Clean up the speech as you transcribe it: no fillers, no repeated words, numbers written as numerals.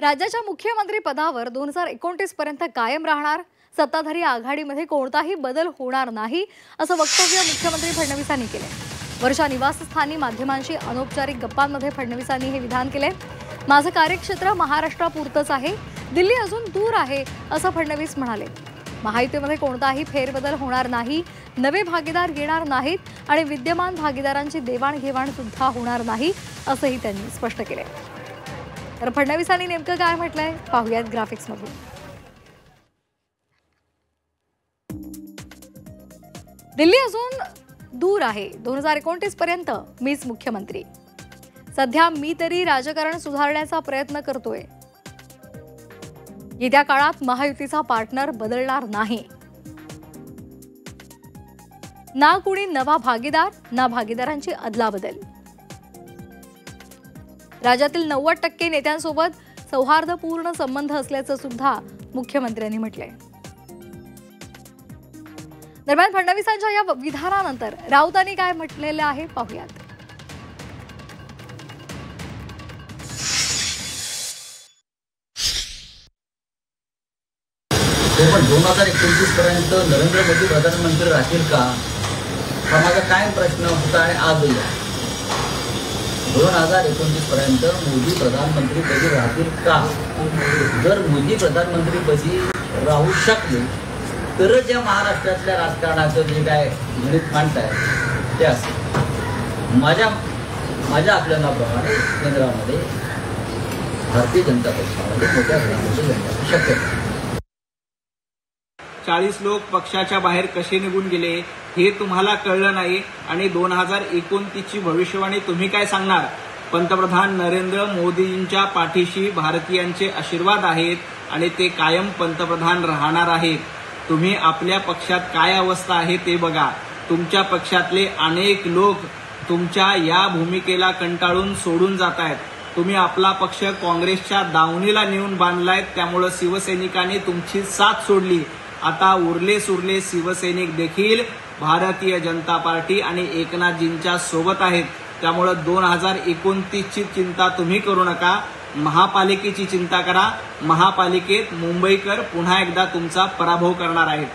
राज्याच्या मुख्यमंत्री पदावर 2029 पर्यंत कायम राहणार, सत्ताधारी आघाडीमध्ये कोणताही बदल होणार नाही असं वक्तव्य मुख्यमंत्री फडणवीसांनी केले। वर्षा निवासस्थानी माध्यमांशी अनौपचारिक गप्पांमध्ये फडणवीसांनी हे विधान केले। माझं कार्यक्षेत्र महाराष्ट्रापुरतच आहे, दिल्ली अजून दूर आहे असं फडणवीस म्हणाले। महायुतीमध्ये कोणताही फेरबदल होणार नाही, नवे भागीदार येणार नाहीत आणि विद्यमान भागीदारांची देवाणघेवाण सुद्धा होणार नाही असंही त्यांनी स्पष्ट केले। तर फडणवीसांनी नेमकं काय म्हटलंय पाहूयात ग्राफिक्स मधून। दिल्ली अजून दूर आहे, 2029 पर्यंत मीच मुख्यमंत्री। सध्या मी तरी राजकारण सुधारण्याचा प्रयत्न करतोय। येत्या काळात महायुतीचा पार्टनर बदलणार नाही, ना कुणी नवा भागीदार ना भागीदारांची अदलाबदल। राज्यातील 90% नेत्यांसोबत सौहार्दपूर्ण संबंध असल्याचं सुद्धा मुख्यमंत्र्यांनी म्हटलंय। दरम्यान फडणवीसांच्या या विधानानंतर राऊतांनी काय म्हटलेलं आहे पाहूयात। पण 2029 पर्यंत नरेंद्र मोदी प्रधानमंत्री राहतील का, हा माझा कायम प्रश्न होता आणि आजही आहे। 2029 पर्यंत मोदी प्रधानमंत्री पदी राहतील का? जर मोदी प्रधानमंत्री पदी राहू शकले तरच या महाराष्ट्रातल्या राजकारणाचं जे काय गणित मांडताय ते असेल। माझ्या आकलनाप्रमाणे केंद्रामध्ये भारतीय जनता पक्षामध्ये मोठ्या प्रमाणात जनता शक्यता। 40 लोक पक्षाच्या बाहेर कसे निघून गेले हे तुम्हाला कळलं नाही आणि 2029 ची भविष्यवाणी तुम्ही काय सांगणार? पंतप्रधान नरेंद्र मोदींच्या पाठीशी भारतीयांचे आशीर्वाद आहेत आणि ते कायम पंतप्रधान राहणार आहेत। तुम्ही आपल्या पक्षात काय अवस्था आहे ते बघा। तुमच्या पक्षातले अनेक लोक तुमच्या या भूमिकेला कंटाळून सोडून जात आहेत। तुम्ही आपला पक्ष काँग्रेसच्या दावणीला नेऊन बांधलाय, त्यामुळे शिवसैनिकांनी तुमची साथ सोडली। आता उरले सुरले शिवसैनिक देखील भारतीय जनता पार्टी आणि एकनाथजींच्या सोबत आहेत। त्यामुळे 2029 ची चिंता तुम्ही करू नका, महापालिकेची चिंता करा। महापालिकेत मुंबईकर पुन्हा एकदा तुमचा पराभव करणार आहेत।